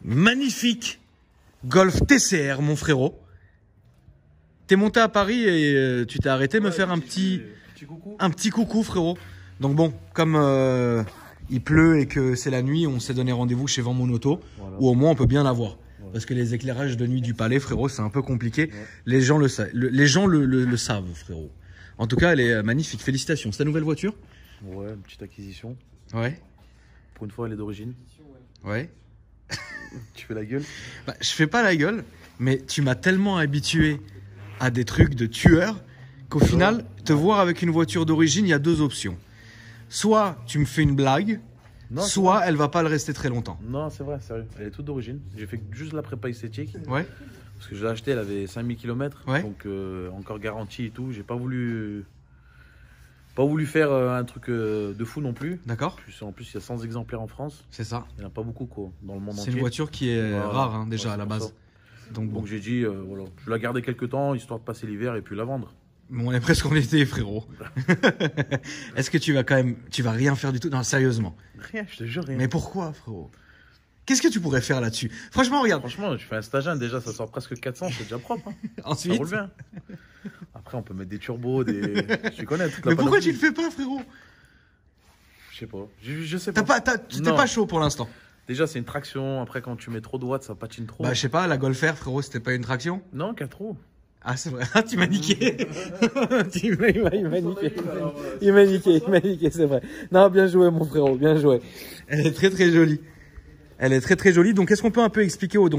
Magnifique Golf TCR, mon frérot. T'es monté à Paris et tu t'es arrêté me faire un petit coucou, frérot. Donc bon, comme il pleut et que c'est la nuit, on s'est donné rendez-vous chez Vend Mon Auto, voilà. Où au moins on peut bien la voir. Voilà. Parce que les éclairages de nuit du palais, frérot, c'est un peu compliqué. Ouais. Les gens le savent, frérot. En tout cas, elle est magnifique. Félicitations. C'est ta nouvelle voiture? Ouais, une petite acquisition. Ouais. Pour une fois, elle est d'origine. Ouais. Tu fais la gueule? Bah, je fais pas la gueule, mais tu m'as tellement habitué à des trucs de tueur qu'au final, te voir avec une voiture d'origine, il y a deux options. Soit tu me fais une blague, non, soit elle va pas le rester très longtemps. Non, c'est vrai, sérieux. Elle est toute d'origine. J'ai fait juste la prépa esthétique. Ouais. Parce que je l'ai achetée, elle avait 5000 km. Ouais. Donc encore garantie et tout. J'ai pas voulu faire un truc de fou non plus. D'accord. En plus, il y a 100 exemplaires en France. C'est ça. Il n'y en a pas beaucoup quoi, dans le monde entier. C'est une voiture qui est rare hein, déjà à la base. Donc bon. J'ai dit, voilà, je vais la garder quelques temps, histoire de passer l'hiver et puis la vendre. On est presque en été, frérot. Est-ce que tu vas rien faire du tout? Non, sérieusement. Rien, je te jure, rien. Mais pourquoi, frérot? Qu'est-ce que tu pourrais faire là-dessus? Franchement, regarde. Franchement, je fais un stage déjà, ça sort presque 400, c'est déjà propre. Hein. Ensuite. Ça roule bien. Après, on peut mettre des turbos, Tu connais toute la Mais pourquoi tu le fais pas, frérot? Je sais pas. Je sais pas. T'es pas chaud pour l'instant. Déjà, c'est une traction. Après, quand tu mets trop de watts, ça patine trop. Bah, je sais pas, la Golf R, frérot, c'était pas une traction? Non, 4 roues. Ah, c'est vrai. Tu m'as niqué. Il m'a niqué, c'est vrai. Non, bien joué, mon frérot, bien joué. Elle est très, très jolie. Elle est très, très jolie. Donc, est-ce qu'on peut un peu expliquer aux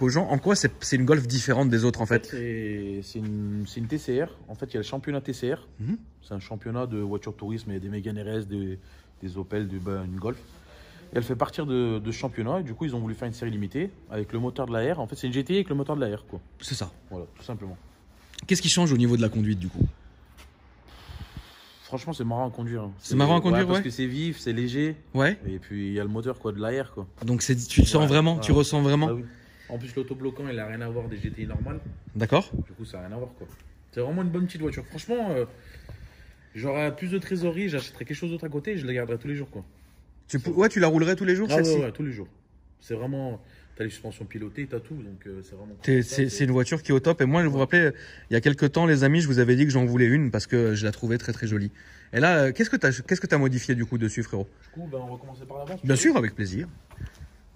gens en quoi c'est une Golf différente des autres, en fait? C'est une TCR. En fait, il y a le championnat TCR. C'est un championnat de voitures de tourisme. Il y a des Mégane RS, des Opel, une Golf. Et elle fait partir de ce championnat et du coup ils ont voulu faire une série limitée avec le moteur de la R. En fait c'est une GTI avec le moteur de la R quoi. C'est ça. Voilà, tout simplement. Qu'est-ce qui change au niveau de la conduite du coup? Franchement c'est marrant à conduire. Hein. C'est marrant à conduire, parce que c'est vif, c'est léger. Ouais. Et puis il y a le moteur quoi, de la R quoi. Donc tu le sens vraiment, tu ressens vraiment. Ah oui. En plus l'autobloquant il a rien à voir des GTI normales. D'accord. Du coup ça a rien à voir quoi. C'est vraiment une bonne petite voiture. Franchement j'aurais plus de trésorerie, j'achèterais quelque chose d'autre à côté et je la garderais tous les jours quoi. Ouais, tu la roulerais tous les jours, celle-ci? Ouais, tous les jours. C'est vraiment... T'as les suspensions pilotées, t'as tout, donc c'est vraiment... C'est une voiture qui est au top. Et moi, je vous rappelais, il y a quelques temps, les amis, je vous avais dit que j'en voulais une parce que je la trouvais très très jolie. Et là, qu'est-ce que t'as modifié du coup dessus, frérot? Du coup, on va commencer par l'avant. Bien sûr, avec plaisir.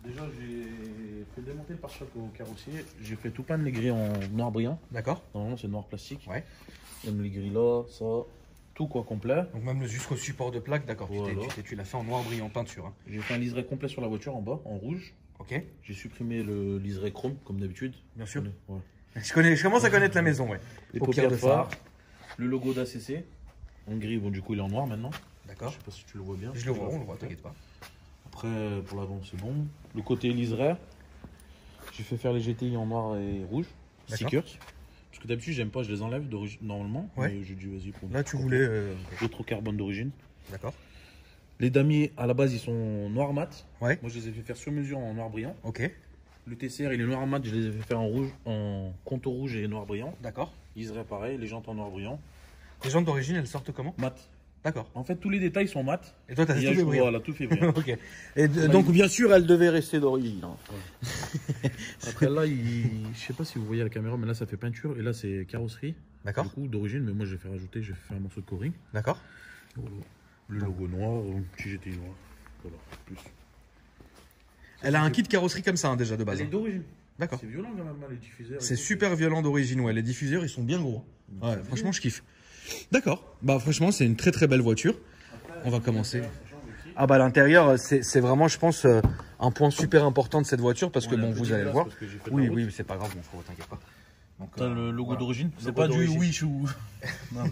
Déjà, j'ai fait démonter le pare-choc au carrossier. J'ai fait tout peindre les grilles en noir brillant. D'accord. Normalement, c'est noir plastique. Ouais. Même les grilles là, ça... Tout quoi complet. Donc même jusqu'au support de plaque, d'accord. Voilà. Tu l'as fait en noir brillant peinture. Hein. J'ai fait un liseré complet sur la voiture en bas, en rouge. Ok. J'ai supprimé le liseré chrome comme d'habitude. Bien sûr. Ouais. Je commence à connaître la maison, ouais. Les paupières de phare. Le logo d'ACC. En gris, bon du coup il est en noir maintenant. D'accord. Je sais pas si tu le vois bien. Je le vois, on le voit, t'inquiète pas. Après pour l'avant c'est bon. Le côté liseré, j'ai fait faire les GTI en noir et rouge. Stickers. Parce que d'habitude, j'aime pas, je les enlève normalement. Ouais. Mais j'ai dit, vas-y. Là, tu voulais. D'autres carbone d'origine. D'accord. Les damiers, à la base, ils sont noir mat. Ouais. Moi, je les ai fait faire sur mesure en noir brillant. Ok. Le TCR, il est noir mat, je les ai fait faire en rouge, en contour rouge et noir brillant. D'accord. Ils seraient pareil, les jantes en noir brillant. Les jantes d'origine, elles sortent comment? Mat. D'accord. En fait, tous les détails sont mat. Et toi, t'as tout fait brillant. Voilà, tout fait brillant. Ok. Et donc, bien sûr, elle devait rester d'origine. Ouais. Après, là, je sais pas si vous voyez à la caméra, mais là, ça fait peinture. Et là, c'est carrosserie. D'accord. Du coup, d'origine, mais moi, j'ai fait rajouter, j'ai fait un morceau de coring. D'accord. Le logo noir, petit GTI noir. Voilà, plus. Elle a un kit de carrosserie comme ça, hein, déjà, de base. Elle est d'origine. D'accord. C'est violent quand même, les diffuseurs. C'est super violent d'origine, ouais. Les diffuseurs, ils sont bien gros. Ouais, franchement, je kiffe. D'accord. Bah, franchement, c'est une très très belle voiture. On va commencer. Ah bah l'intérieur, c'est vraiment, je pense, un point super important de cette voiture parce que bon, vous allez le voir. Oui, oui, c'est pas grave, mon frérot, t'inquiète pas. T'as le logo d'origine. C'est pas du Wish ou. Non,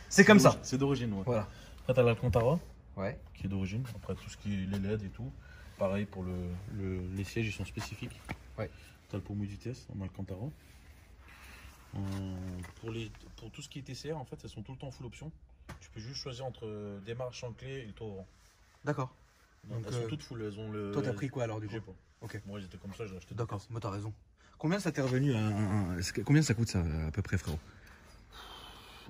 c'est comme ça. C'est d'origine, ouais. Voilà. Après, t'as l'Alcantara. Ouais. Qui est d'origine. Après, tout ce qui est les LED et tout. Pareil pour les sièges, ils sont spécifiques. Ouais. T'as le pommeau de vitesse en Alcantara. Pour tout ce qui est TCR, en fait, elles sont tout le temps full option. Tu peux juste choisir entre démarche en clé et le taux avant. D'accord. Donc elles sont toutes full. Elles ont le. Toi, t'as pris quoi alors du coup? J'ai pas. Ok. Moi, j'étais comme ça, j'ai acheté. D'accord, moi t'as raison. Combien ça t'est revenu combien ça coûte ça à peu près, frérot?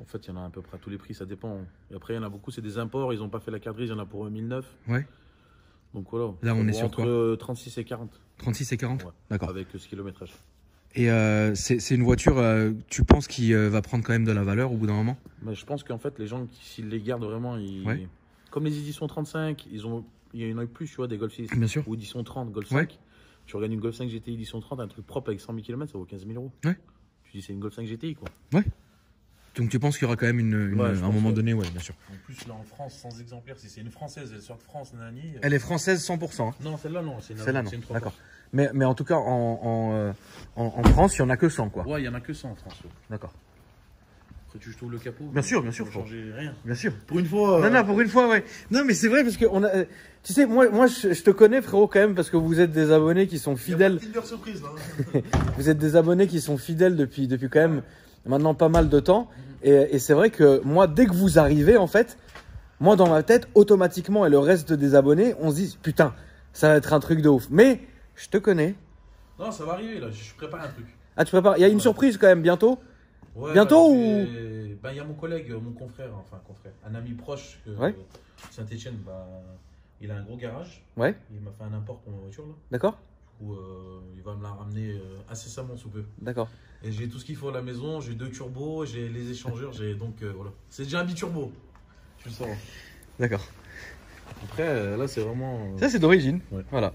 En fait, il y en a à peu près à tous les prix, ça dépend. Et après, il y en a beaucoup, c'est des imports, ils n'ont pas fait la carte grise, il y en a pour 1009. Ouais. Donc voilà. Là, on est sur entre 36 et 40. 36 et 40 Ouais. D'accord. Avec ce kilométrage. Et c'est une voiture, tu penses qu'il va prendre quand même de la valeur au bout d'un moment? Mais je pense qu'en fait, les gens, s'ils les gardent vraiment, Ouais. comme les éditions 35, il y en a eu plus, tu vois, des Golf 6. Bien sûr. Ou édition 30, Golf 5. Ouais. Tu regardes une Golf 5 GTI édition 30, un truc propre avec 100 000 km, ça vaut 15 000 euros. Ouais. Tu dis c'est une Golf 5 GTI, quoi. Ouais. Donc tu penses qu'il y aura quand même un moment donné, ouais, bien sûr. En plus, là en France, sans exemplaire, si c'est une française, elle sort de France, Nani. Elle est française 100%. Hein. Non, celle-là, non. Celle-là, non. C'est une 3 D'accord. Mais en tout cas, en France, il n'y en a que 100, quoi. Ouais, il n'y en a que 100 en France. Ouais. D'accord. Après, tu ouvres le capot. Bien sûr, Ça ne changer rien. Bien sûr. Pour une fois. Non, pour une fois, ouais. Non, mais c'est vrai parce que tu sais, moi, je te connais, frérot, quand même, parce que vous êtes des abonnés qui sont fidèles. Il y a pas de surprise, là. Vous êtes des abonnés qui sont fidèles depuis quand même maintenant pas mal de temps. Et c'est vrai que moi, dès que vous arrivez, en fait, moi, dans ma tête, automatiquement, et le reste des abonnés, on se dit, putain, ça va être un truc de ouf. Mais je te connais. Non, ça va arriver, là. Je prépare un truc. Ah, tu prépares? Il y a une surprise quand même bientôt? Ouais, bientôt bah, ou bah, il y a mon collègue, mon confrère, un ami proche de Ouais. Saint-Etienne, bah, il a un gros garage. Ouais, Il m'a fait un import pour ma voiture là. d'accord? Du coup, il va me la ramener incessamment sous peu. D'accord. Et j'ai tout ce qu'il faut à la maison, j'ai 2 turbos, j'ai les échangeurs, voilà. C'est déjà un biturbo. Tu le sens. D'accord. Après, là c'est vraiment. Ça, c'est d'origine. Ouais. Voilà.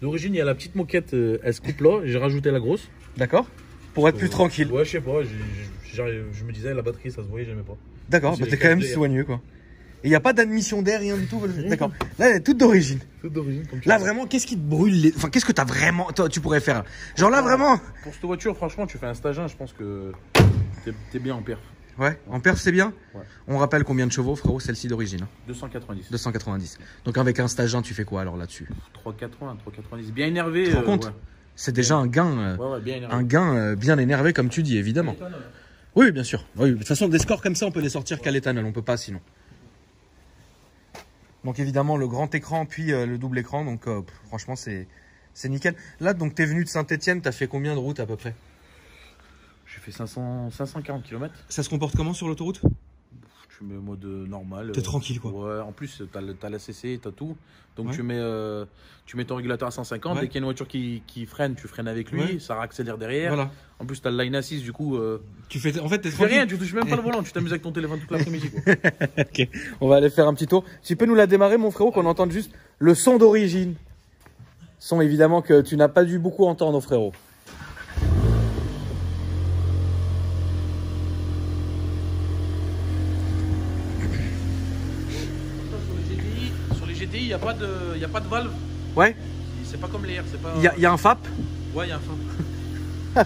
D'origine, il y a la petite moquette, elle se coupe là, j'ai rajouté la grosse. D'accord. Pour être plus tranquille. Ouais, je sais pas, je me disais la batterie ça se voyait, j'aimais pas. D'accord, C'est bah les t'es quand même câbles, soigneux, quoi. Et il n'y a pas d'admission d'air, rien du tout. D'accord. Là, elle est toute d'origine. Tout d'origine comme tu Là, dis. vraiment, qu'est-ce qui te brûle Enfin, qu'est-ce que t'as vraiment. Toi, tu pourrais faire. Genre là, vraiment. Pour cette voiture, franchement, tu fais un stage 1, je pense que t'es bien en perf. Ouais, en perf, c'est bien. Ouais. On rappelle combien de chevaux, frérot, celle-ci d'origine. Hein. 290. 290. Donc, avec un stage 1, tu fais quoi alors là-dessus? 380, 390. Bien énervé. Tu te rends compte? Ouais. C'est déjà un gain. Ouais, bien énervé. Un gain bien énervé, comme tu dis, évidemment. Oui, bien sûr. Oui, de toute façon, des scores comme ça, on peut les sortir qu'à l'éthanol. On peut pas sinon. Donc, évidemment, le grand écran, puis le double écran. Donc, franchement, c'est nickel. Là, donc, t'es venu de Saint-Etienne. T'as fait combien de routes à peu près? J'ai fait 540 km. Ça se comporte comment sur l'autoroute? Tu mets mode normal. T'es tranquille, quoi. Ouais, en plus, t'as la CC, t'as tout. Donc, Ouais. tu mets ton régulateur à 150. Ouais. Dès qu'il y a une voiture qui freine, tu freines avec lui. Ouais. Ça accélère derrière. Voilà. En plus, t'as le line assist, du coup. Tu fais, en fait, t'es Tu fais tranquille. rien, tu touches même pas le volant. Tu t'amuses avec ton téléphone toute l'après-midi, quoi. Ok, on va aller faire un petit tour. Tu peux nous la démarrer, mon frérot, qu'on entende juste le son d'origine. Son évidemment que tu n'as pas dû beaucoup entendre, frérot. Sur les GTI, il n'y a pas de valve. Ouais. C'est pas comme les R. Il y a un FAP. Ouais, il y a un frein.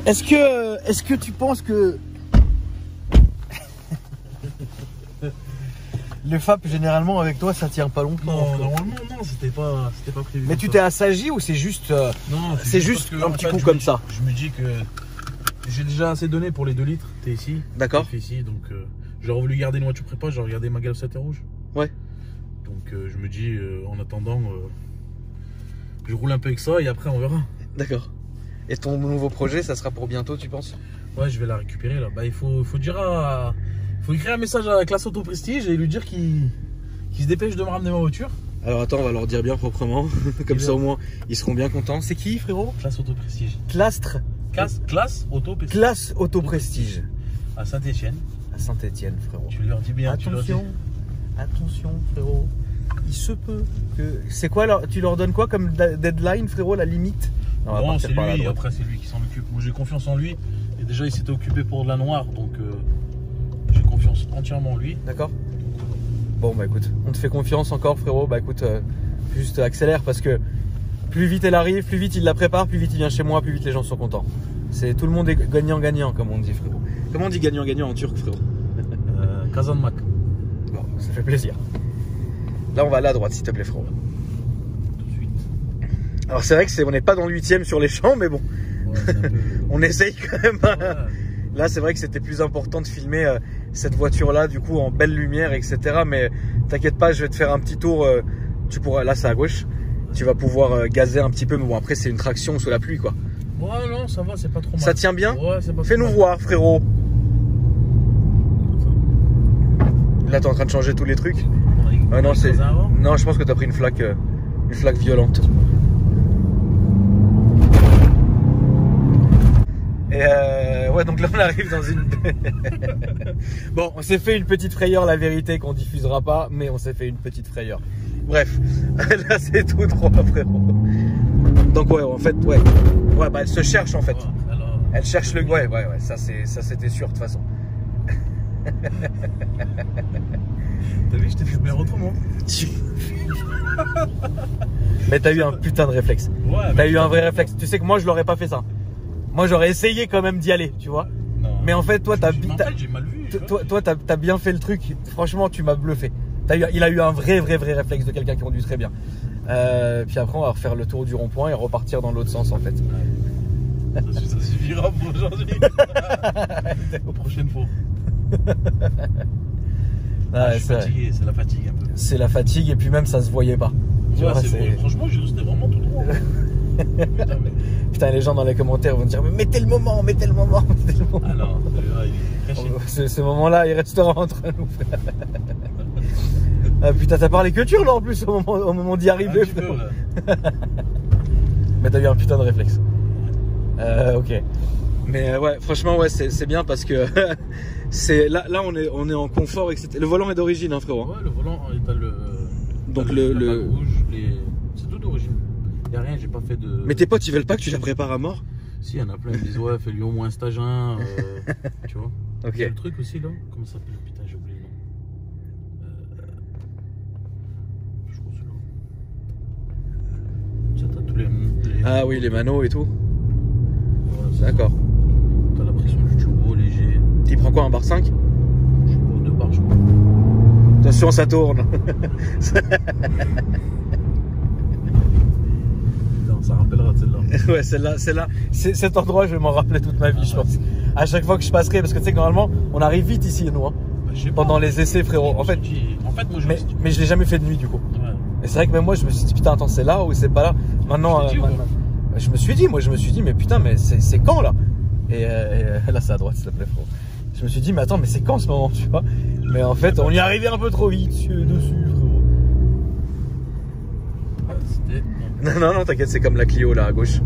Est-ce que tu penses que le FAP généralement avec toi ça tient pas longtemps? Non, normalement, non, c'était pas prévu. Mais tu t'es assagi ou c'est juste Non, c'est juste parce que, un en petit fait, coup je comme me dis- ça? Je me dis que j'ai déjà assez donné pour les 2 litres. T'es ici. D'accord. T'es ici, donc j'aurais voulu garder une voiture prépa, j'aurais regardé ma Golf 7 rouge. Ouais. Donc je me dis, en attendant, je roule un peu avec ça et après on verra. D'accord. Et ton nouveau projet, ça sera pour bientôt, tu penses? Ouais, je vais la récupérer là. Bah, il faut écrire un message à la classe Auto Prestige et lui dire qu'il se dépêche de me ramener ma voiture. Alors attends, on va leur dire bien proprement, comme Et ça là- au moins ils seront bien contents. C'est qui, frérot? Classe Auto Prestige. Clastre. Classe Auto Prestige. Classe Auto Prestige. À Saint-Etienne. À Saint-Etienne, frérot. Tu leur dis bien. tu leur dis- Attention, frérot. Il se peut que. C'est quoi alors? Tu leur donnes quoi comme deadline, frérot, la limite? on va Non, partir c'est par la lui, droite. après c'est lui qui s'en occupe. Moi j'ai confiance en lui. Et déjà il s'était occupé pour de la noire, donc j'ai confiance entièrement en lui. D'accord. Bon, bah écoute, on te fait confiance encore, frérot. Bah écoute, juste accélère parce que plus vite elle arrive, plus vite il la prépare, plus vite il vient chez moi, plus vite les gens sont contents. C'est tout le monde est gagnant-gagnant, comme on dit, frérot. Comment on dit gagnant-gagnant en turc, frérot? Kazanmak. Bon, ça fait plaisir. Là, on va aller à droite, s'il te plaît, frérot. Tout de suite. Alors, c'est vrai que on n'est pas dans le 8ème sur les champs, mais bon, Ouais, c'est un peu- on essaye quand même. Hein. Ouais. Là, c'est vrai que c'était plus important de filmer cette voiture-là, du coup, en belle lumière, etc. Mais t'inquiète pas, je vais te faire un petit tour. Tu pourras, là, c'est à gauche. Tu vas pouvoir gazer un petit peu, mais bon, après, c'est une traction sous la pluie, quoi. Ouais, non, ça va, c'est pas trop mal. Ça tient bien? Ouais, c'est pas trop Fais-nous mal. voir, frérot. Là, t'es en train de changer tous les trucs. On a Ah non, c'est. Avant. Non, je pense que t'as pris une flaque violente. Et ouais, donc là on arrive dans une. Bon, on s'est fait une petite frayeur, la vérité qu'on diffusera pas, mais on s'est fait une petite frayeur. Bref, là c'est tout droit, frérot. Donc ouais, en fait, ouais, bah elle se cherche en fait. Ouais, alors, Elle cherche le. Ouais, ça c'était sûr de toute façon. T'as vu, je t'ai fait faire autrement. Mais t'as eu un putain de réflexe. Ouais, T'as eu un vrai réflexe. Tu sais que moi je l'aurais pas fait ça. Moi j'aurais essayé quand même d'y aller, tu vois. Non. Mais en fait, toi, En fait, j'ai mal vu. toi, t'as bien fait le truc. Franchement, tu m'as bluffé. Il a eu un vrai réflexe de quelqu'un qui conduit très bien. Puis après, on va refaire le tour du rond-point et repartir dans l'autre sens, en fait. Ça suffira pour aujourd'hui. Aux prochaines fois. Je suis fatigué, c'est la fatigue un peu. C'est la fatigue et puis même ça se voyait pas. Ouais, franchement, c'était vraiment tout droit. Putain, les gens dans les commentaires vont dire mais mettez le moment. Ah non, il est caché. Ce moment-là, il restera entre nous, frère. Ah putain, t'as parlé que turc là en plus au moment d'y arriver. Un petit peu, ouais. Mais t'as eu un putain de réflexe. Ok. Mais ouais, franchement, ouais, c'est bien parce que c'est là on est en confort, etc. Le volant est d'origine, hein, frérot. Ouais, le volant, t'as le. Donc la bague rouge, c'est tout d'origine. Y'a rien, j'ai pas fait de. Mais tes potes, ils veulent pas que tu la prépares à mort? Si, il y en a plein, ils me disent ouais, fais-lui au moins un stage 1, tu vois. Ok. Il y a le truc aussi là, comment ça s'appelle? Putain, j'ai oublié le nom. Je crois celui-là. Tu sais, t'as tous les. Ah oui, les manos et tout. Voilà, c'est D'accord. ça. T'as la pression du turbo léger. Tu prends quoi, un bar 5? Je sais pas, 2 bars, je crois. Attention, ça tourne. Putain, ça rappellera de celle-là. Ouais, celle-là. Cet endroit, je vais m'en rappeler toute ma vie, je pense. À chaque fois que je passerai, parce que tu sais que normalement, on arrive vite ici, nous, hein, pendant les essais, frérot. En fait, moi, mais je l'ai jamais fait de nuit, du coup. Ouais. Et c'est vrai que même moi, je me suis dit, putain, attends, c'est là ou c'est pas là? Maintenant, je me suis dit, mais putain, mais c'est quand là? Et là, c'est à droite, s'il te plaît, frérot. Je me suis dit, mais attends, mais c'est quand ce moment, tu vois? Mais en fait, on y arrivait un peu trop vite dessus, frérot. Non, t'inquiète, c'est comme la Clio là, à gauche.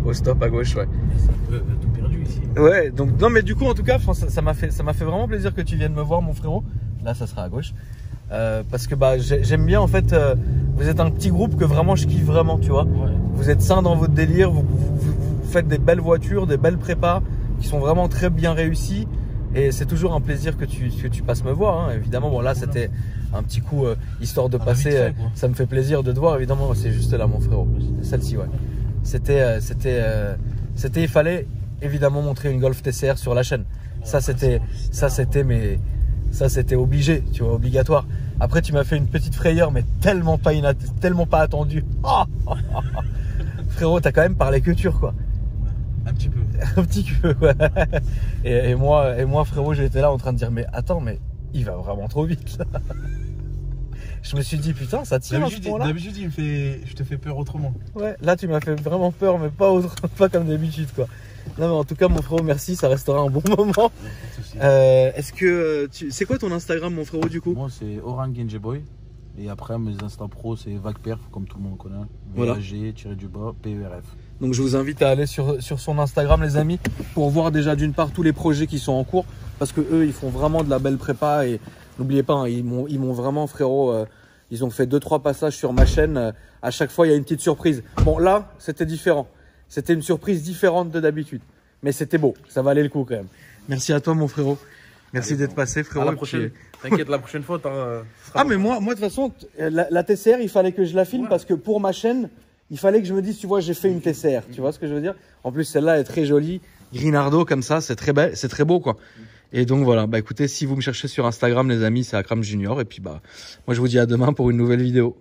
Au stop, à gauche, ouais. C'est un peu tout perdu ici. Ouais, donc, non, mais du coup, en tout cas, ça m'a fait vraiment plaisir que tu viennes me voir, mon frérot. Là, ça sera à gauche. Parce que bah, j'aime bien, en fait, vous êtes un petit groupe que vraiment je kiffe vraiment, tu vois. Ouais. Vous êtes sains dans votre délire, vous faites des belles voitures, des belles prépas qui sont vraiment très bien réussies. Et c'est toujours un plaisir que tu passes me voir, hein. Évidemment. Bon, là, c'était un petit coup, histoire de passer. Fait, ça me fait plaisir de te voir, évidemment. C'est juste là, mon frérot. Celle-ci, ouais. Il fallait évidemment montrer une Golf TCR sur la chaîne. Ça, c'était obligé, tu vois, obligatoire. Après, tu m'as fait une petite frayeur, mais tellement pas attendue. Oh frérot, t'as quand même parlé que turc, quoi. Un petit peu. Un petit peu, ouais. Et moi, frérot, j'étais là en train de dire, mais attends, mais il va vraiment trop vite, là. Je me suis dit, putain, ça tire à ce point-là. D'habitude, je te fais peur autrement. Ouais, là, tu m'as fait vraiment peur, mais pas comme d'habitude, quoi. Non, mais en tout cas, mon frérot, merci, ça restera un bon moment. Est-ce que c'est quoi ton Instagram, mon frérot, du coup? Moi, c'est Orang Genji Boy. Et après, mes Insta Pro, c'est Vagperf, comme tout le monde connaît. Voilà. VAG-PERF. Donc, je vous invite à aller sur son Instagram, les amis, pour voir déjà d'une part tous les projets qui sont en cours. Parce que eux, ils font vraiment de la belle prépa. Et n'oubliez pas, hein, ils m'ont vraiment, frérot, ils ont fait 2-3 passages sur ma chaîne. À chaque fois, il y a une petite surprise. Bon, là, c'était différent. C'était une surprise différente de d'habitude. Mais c'était beau. Ça valait le coup quand même. Merci à toi, mon frérot. Merci d'être passé, frérot. À la prochaine. T'inquiète, la prochaine fois, Ah, mais moi, de toute façon, la TCR, il fallait que je la filme parce que pour ma chaîne, il fallait que je me dise, tu vois, j'ai fait une TCR. Tu vois ce que je veux dire? En plus, celle-là est très jolie. Grinardo, comme ça, c'est très belle, c'est très beau, quoi. Et donc, voilà. Bah, écoutez, si vous me cherchez sur Instagram, les amis, c'est Akram Junior. Et puis, bah, moi, je vous dis à demain pour une nouvelle vidéo.